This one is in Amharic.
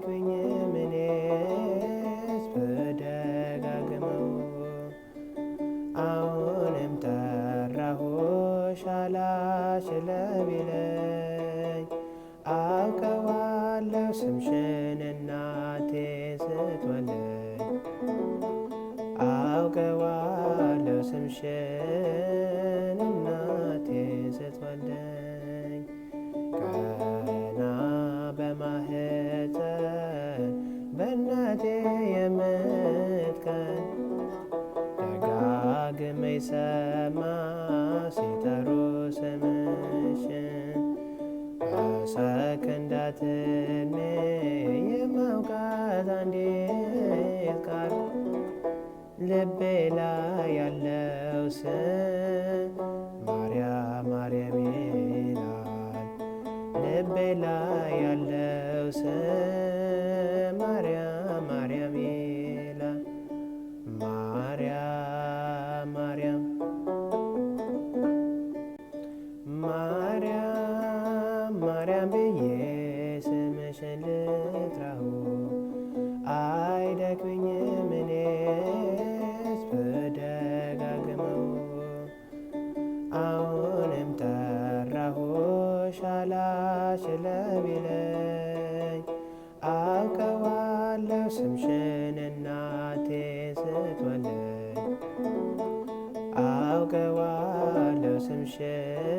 አይደክመኝም እኔስ ብደጋግመው። አሁንም ጠራሁሽ አላስችለው ቢለኝ አውቀዋለሁ ስምሽን እናቴ ስትወልደኝ አውቀዋለሁ ስምሽን እናቴ ስትወልደኝ። ቀና በማህፀን በእናቴ የምትቀን ደጋግመኝ ሰማሁ ሲጠሩ ስምሽን። በሰከንዳት ዕድሜ የማውቃት አንዲት ቃል ልቤ ላይ ያለው ስም ማርያም ማርያም ይላል። ልቤ ላይ ያለው ስም ማርያም ማርያም ይላል። ማርያም ማርያም ማርያም ማርያም ብዬ ስምሽን ልጥራው አይደክመኝም እኔስ ብደጋግመው። አሁንም ጠራሁሽ አላስችለው ቢለኝ አውቀዋለሁ ስምሽን እናቴ ስትወልደኝ አውቀዋለሁ ስምሽን